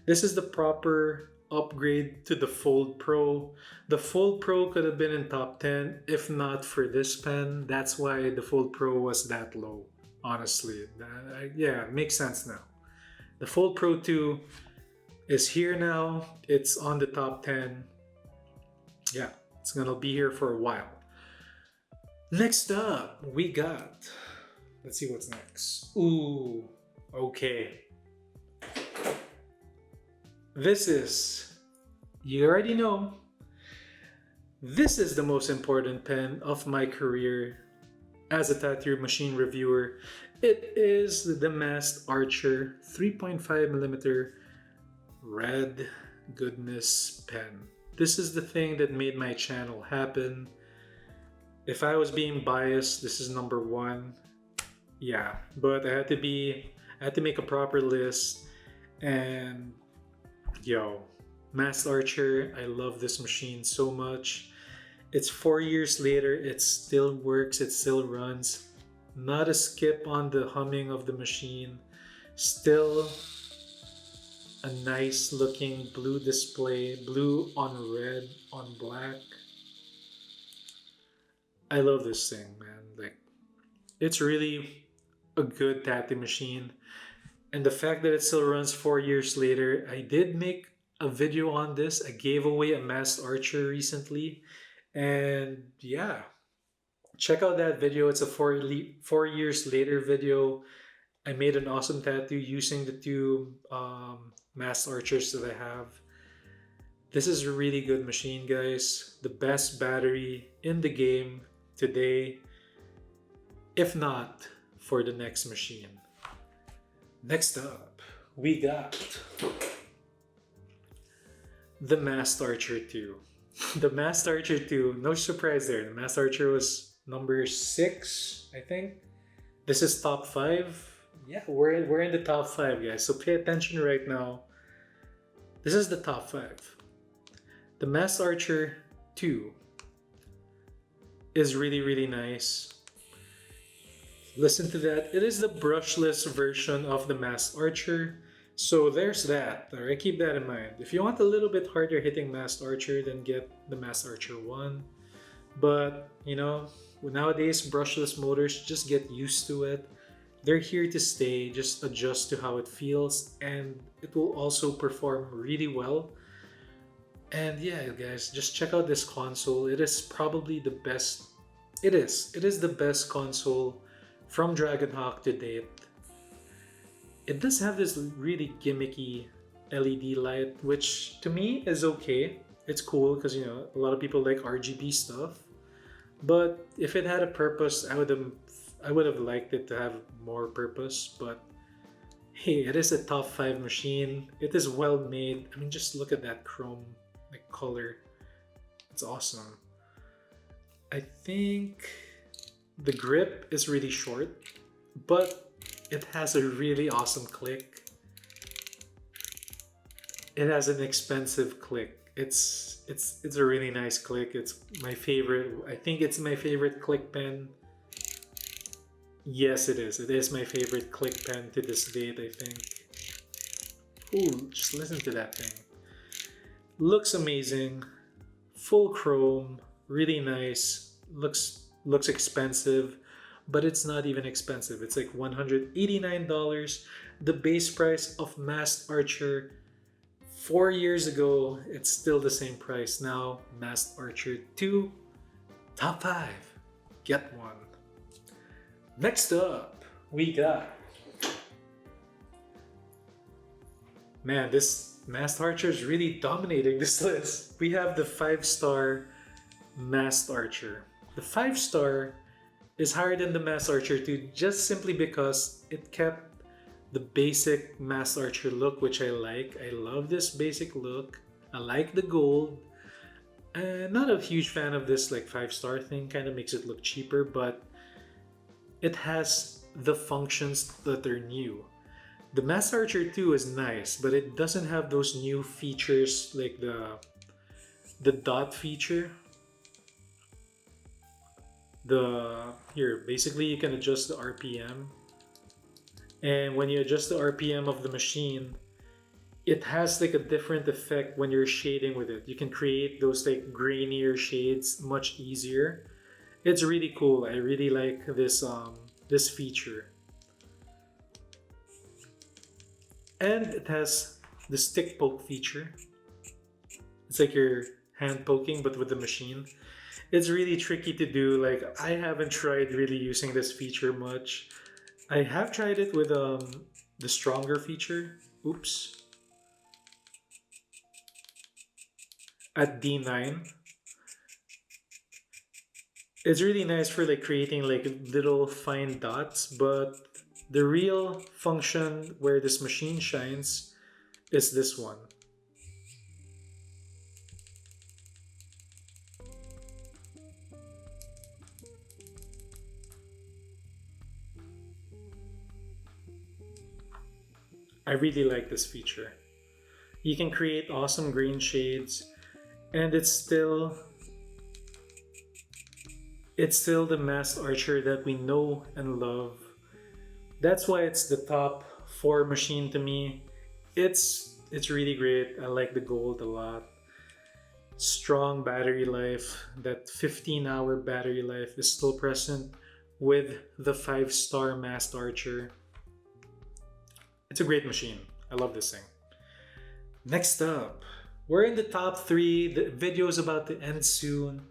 This is the proper upgrade to the Fold Pro. The Fold Pro could have been in top 10 if not for this pen. That's why the Fold Pro was that low, honestly. Yeah, it makes sense now. The Fold Pro 2 is here now. It's on the top 10. Yeah, it's gonna be here for a while. Next up, we got... Let's see what's next. Ooh, okay. This is... You already know. This is the most important pen of my career as a tattoo machine reviewer. It is the Masked Archer 3.5mm red goodness pen. This is the thing that made my channel happen. If I was being biased, this is number 1. Yeah, but I had to make a proper list. And yo, Masked Archer, I love this machine so much. It's 4 years later, it still works, it still runs. Not a skip on the humming of the machine. Still a nice looking blue display, blue on red on black. I love this thing, man. Like, it's really a good tattoo machine. And the fact that it still runs 4 years later, I did make a video on this. I gave away a masked archer recently. And yeah, check out that video. It's a 4 years later video. I made an awesome tattoo using the two masked archers that I have. This is a really good machine, guys. The best battery in the game today, if not for the next machine. Next up, we got the Masked Archer 2. The Masked Archer 2, no surprise there. The Masked Archer was number 6, I think. This is top 5. Yeah, we're in the top 5, guys. So pay attention right now. This is the top 5. The Masked Archer 2 is really, really nice. Listen to that. It is the brushless version of the Masked Archer. So there's that. Alright, keep that in mind. If you want a little bit harder hitting Masked Archer, then get the Masked Archer 1. But, you know, nowadays brushless motors, just get used to it. They're here to stay. Just adjust to how it feels, and it will also perform really well. And yeah, guys, just check out this console. It is probably the best. It is the best console from Dragonhawk to date. It does have this really gimmicky LED light, which to me is okay. It's cool because, you know, a lot of people like RGB stuff. But if it had a purpose, I would have liked it to have more purpose. But hey, it is a top 5 machine. It is well made. I mean, just look at that chrome like color. It's awesome. I think the grip is really short, but it has a really awesome click. It has an expensive click. It's a really nice click. It's my favorite. I think it's my favorite click pen. Yes, it is. It is my favorite click pen to this date, I think. Ooh, just listen to that thing. Looks amazing. Full chrome, really nice. Looks expensive, but it's not even expensive. It's like $189. The base price of Masked Archer 4 years ago, it's still the same price now. Masked Archer 2, top 5. Get one. Next up, we got... Man, this Masked Archer is really dominating this list. We have the 5-star Masked Archer. The 5-star is higher than the Masked Archer 2 just simply because it kept the basic Masked Archer look, which I like. I love this basic look. I like the gold. Not a huge fan of this like 5-star thing. Kind of makes it look cheaper, but it has the functions that are new. The Masked Archer 2 is nice, but it doesn't have those new features like the dot feature. Here, basically you can adjust the RPM. And when you adjust the RPM of the machine, it has like a different effect when you're shading with it. You can create those like grainier shades much easier. It's really cool. I really like this feature. And it has the stick poke feature. It's like you're hand poking but with the machine. It's really tricky to do. Like, I haven't tried really using this feature much. I have tried it with the stronger feature. Oops. At D9. It's really nice for like creating like little fine dots, but the real function where this machine shines is this one. I really like this feature. You can create awesome green shades, and it's still the Masked Archer that we know and love. That's why it's the top 4 machine to me. It's really great. I like the gold a lot. Strong battery life. That 15-hour battery life is still present with the 5-star Masked Archer. It's a great machine. I love this thing. Next up, we're in the top 3. The video is about to end soon.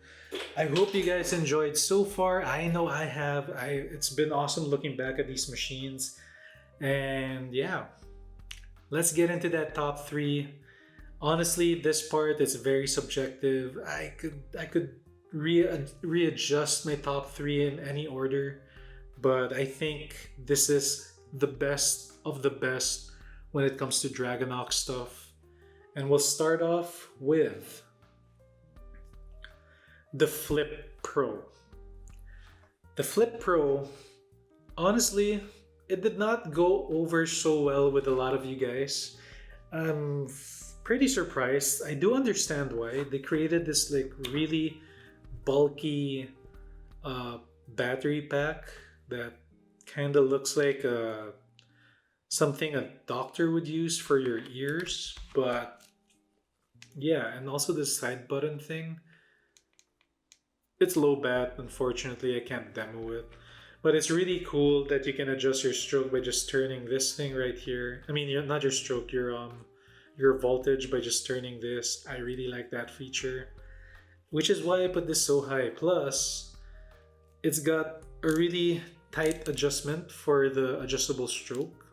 I hope you guys enjoyed so far. I know I have. It's been awesome looking back at these machines. And yeah, let's get into that top 3. Honestly, this part is very subjective. I could readjust my top 3 in any order, but I think this is the best of the best when it comes to Dragonhawk stuff. And we'll start off with the Flip Pro. The Flip Pro, honestly, it did not go over so well with a lot of you guys. I'm pretty surprised. I do understand why. They created this like really bulky battery pack that kind of looks like something a doctor would use for your ears. But yeah, and also the side button thing. It's low bat, unfortunately I can't demo it. But it's really cool that you can adjust your stroke by just turning this thing right here. I mean, not your stroke, your voltage by just turning this. I really like that feature, which is why I put this so high. Plus, it's got a really tight adjustment for the adjustable stroke.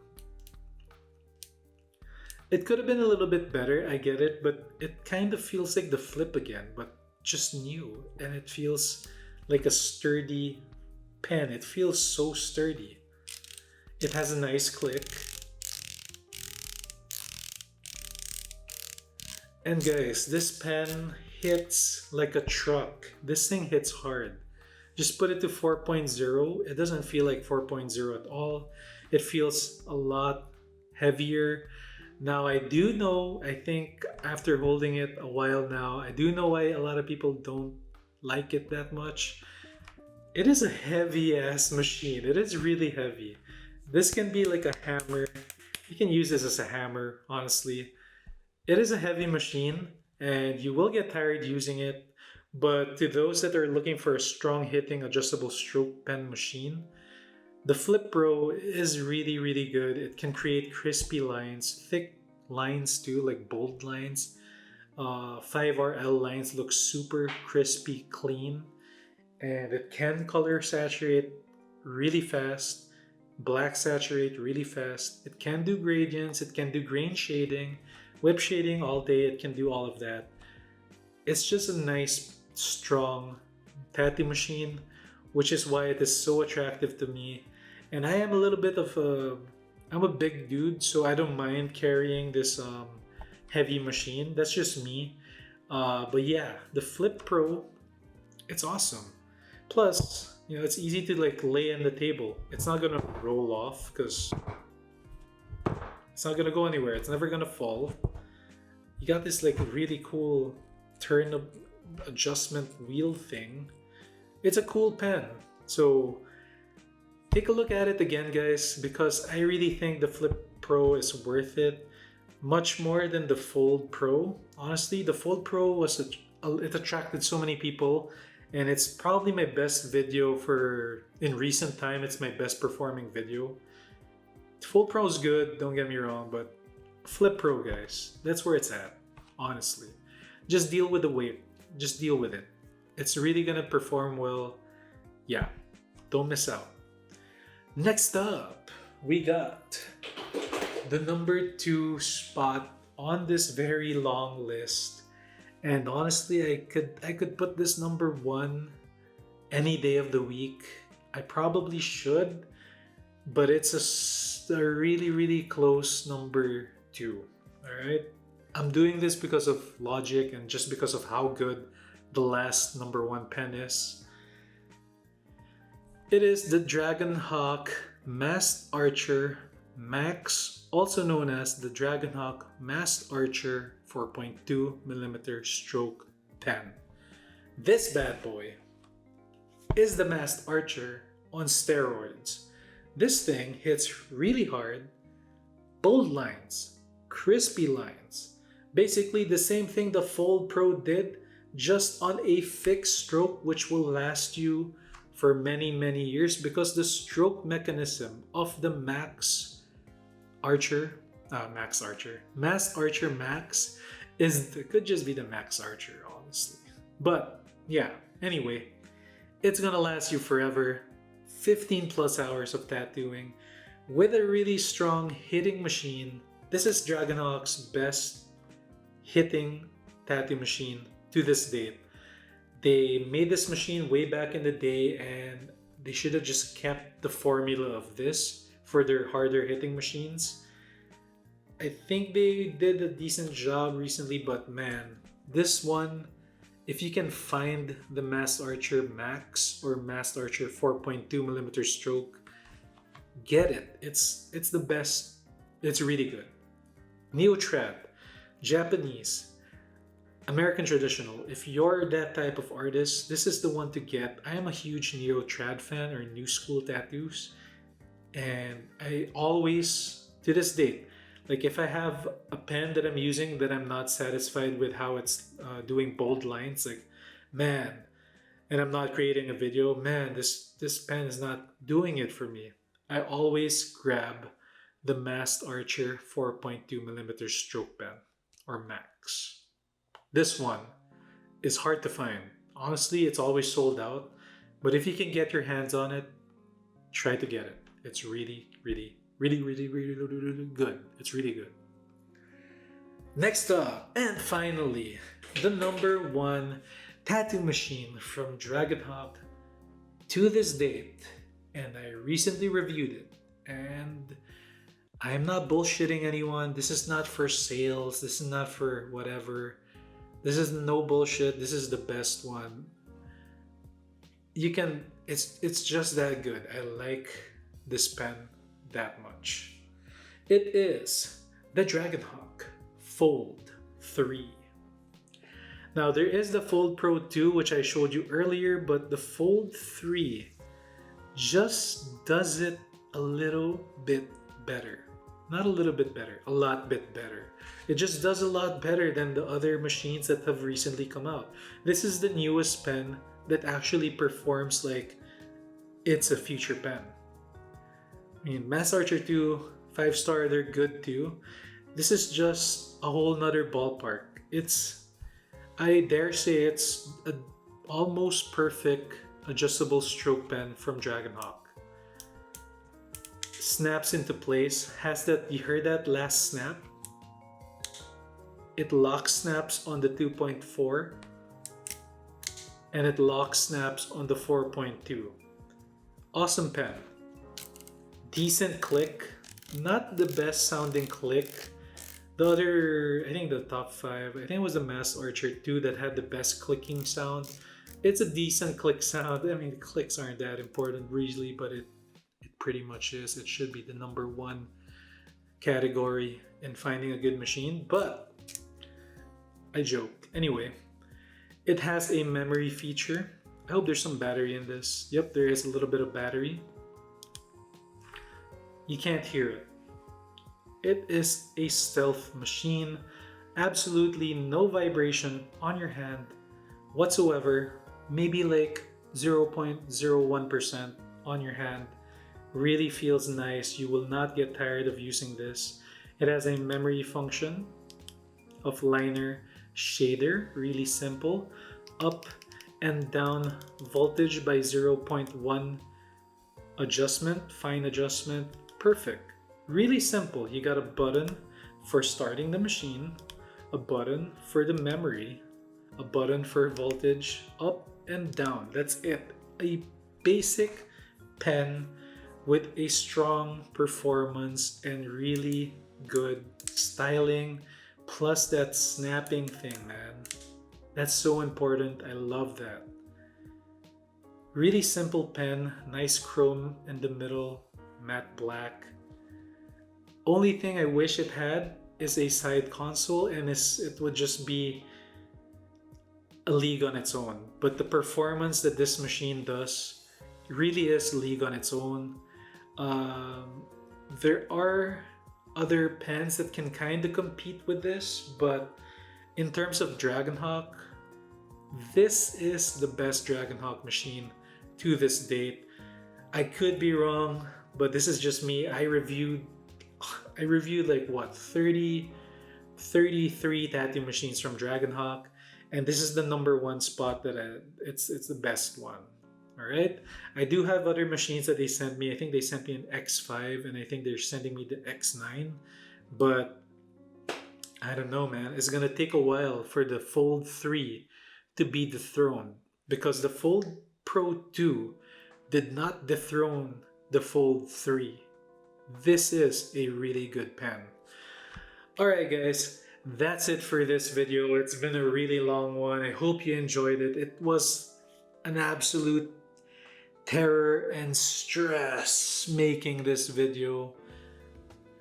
It could have been a little bit better, I get it, but it kind of feels like the Flip again, but just new, and it feels like a sturdy pen. It feels so sturdy. It has a nice click. And guys, this pen hits like a truck. This thing hits hard. Just put it to 4.0. It doesn't feel like 4.0 at all. It feels a lot heavier. Now I do know, I think after holding it a while now, I do know why a lot of people don't like it that much. It is a heavy ass machine. It is really heavy. This can be like a hammer. You can use this as a hammer, honestly. It is a heavy machine and you will get tired using it. But to those that are looking for a strong hitting adjustable stroke pen machine, the Flip Pro is really, really good. It can create crispy lines, thick lines too, like bold lines. 5RL lines look super crispy, clean. And it can color saturate really fast, black saturate really fast. It can do gradients, it can do grain shading, whip shading all day. It can do all of that. It's just a nice, strong patty machine, which is why it is so attractive to me. And I am a little bit of I'm a big dude, so I don't mind carrying this heavy machine. That's just me. But yeah, the Flip Pro, it's awesome. Plus, you know, it's easy to like lay on the table. It's not gonna roll off because it's not gonna go anywhere. It's never gonna fall. You got this like really cool turn adjustment wheel thing. It's a cool pen. So take a look at it again, guys, because I really think the Flip Pro is worth it. Much more than the Fold Pro. Honestly, the Fold Pro was it attracted so many people, and it's probably my best video in recent time. It's my best performing video. Fold Pro is good, don't get me wrong, but Flip Pro, guys, that's where it's at. Honestly, just deal with the weight. Just deal with it. It's really gonna perform well. Yeah, don't miss out. Next up, we got the number 2 spot on this very long list. And honestly, I could put this number 1 any day of the week. I probably should, but it's a really, really close number 2. All right, I'm doing this because of logic and just because of how good the last number 1 pen is. It is the Dragonhawk Masked Archer Max, also known as the Dragonhawk Masked Archer 4.2mm stroke pen. This bad boy is the Masked Archer on steroids. This thing hits really hard, bold lines, crispy lines. Basically the same thing the Fold Pro did, just on a fixed stroke which will last you for many, many years, because the stroke mechanism of the Max Archer, Mass Archer Max could just be the Max Archer, honestly. But yeah, anyway, it's gonna last you forever. 15 plus hours of tattooing with a really strong hitting machine. This is Dragonhawk's best hitting tattoo machine to this date. They made this machine way back in the day, and they should have just kept the formula of this for their harder hitting machines. I think they did a decent job recently, but man, this one, if you can find the Mass Archer Max or Mass Archer 4.2mm stroke, get it. It's the best. It's really good. Neo-Trad, Japanese, American traditional. If you're that type of artist, this is the one to get. I am a huge Neo-Trad fan, or new school tattoos, and I always, to this date, like if I have a pen that I'm using that I'm not satisfied with how it's doing bold lines, like man, and I'm not creating a video, man, this pen is not doing it for me. I always grab the Masked Archer 4.2mm stroke pen, or Max. This one is hard to find. Honestly, it's always sold out, but if you can get your hands on it, try to get it. It's really, really, really, really, really, really, really good. It's really good. Next up, and finally, the number one tattoo machine from Dragonhawk to this date, and I recently reviewed it, and I am not bullshitting anyone. This is not for sales. This is not for whatever. This is no bullshit. This is the best one. You can, it's just that good. I like this pen that much. It is the Dragonhawk Fold 3. Now there is the Fold Pro 2, which I showed you earlier, but the Fold 3 just does it a little bit better. Not a little bit better, a lot bit better. It just does a lot better than the other machines that have recently come out. This is the newest pen that actually performs like it's a future pen. I mean, Mass Archer 2, 5-star, they're good too. This is just a whole nother ballpark. I dare say it's an almost perfect adjustable stroke pen from Dragonhawk. Snaps into place, has that, you heard that last snap? It lock snaps on the 2.4 and it lock snaps on the 4.2. Awesome pen. Decent click, not the best sounding click. The other, I think the top 5, I think it was the Mass Archer 2 that had the best clicking sound. It's a decent click sound. I mean, the clicks aren't that important really, but it pretty much is. It should be the number one category in finding a good machine, but I joke. Anyway, it has a memory feature. I hope there's some battery in this. Yep, there is a little bit of battery. You can't hear it. It is a stealth machine. Absolutely no vibration on your hand whatsoever. Maybe like 0.01% on your hand. Really feels nice. You will not get tired of using this. It has a memory function of liner shader, really simple. Up and down voltage by 0.1 adjustment, fine adjustment, perfect. Really simple. You got a button for starting the machine, a button for the memory, a button for voltage, up and down. That's it. A basic pen with a strong performance and really good styling, plus that snapping thing, man. That's so important. I love that. Really simple pen, nice chrome in the middle, matte black. Only thing I wish it had is a side console, and it would just be a league on its own. But the performance that this machine does really is a league on its own. There are other pens that can kind of compete with this, but in terms of Dragonhawk, this is the best Dragonhawk machine to this date. I could be wrong, but this is just me. I reviewed I reviewed like what 33 tattoo machines from Dragonhawk, and this is the number one spot that it's the best one. All right, I do have other machines that they sent me. I think they sent me an X5, and I think they're sending me the X9, but I don't know, man. It's gonna take a while for the Fold 3 to be dethroned because the Fold Pro 2 did not dethrone the Fold 3. This is a really good pen. Alright guys, that's it for this video. It's been a really long one. I hope you enjoyed it. It was an absolute terror and stress making this video.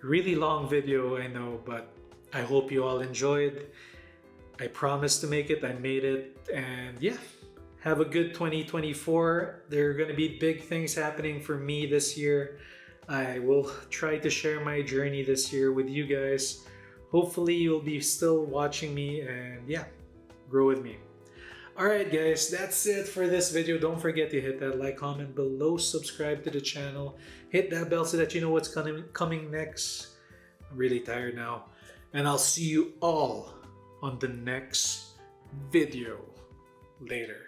Really long video, I know, but I hope you all enjoyed. I promised to make it, I made it, and yeah, have a good 2024. There are going to be big things happening for me this year. I will try to share my journey this year with you guys. Hopefully you'll be still watching me and yeah, grow with me. Alright guys, that's it for this video. Don't forget to hit that like, comment below, subscribe to the channel, hit that bell so that you know what's coming next. I'm really tired now. And I'll see you all on the next video. Later.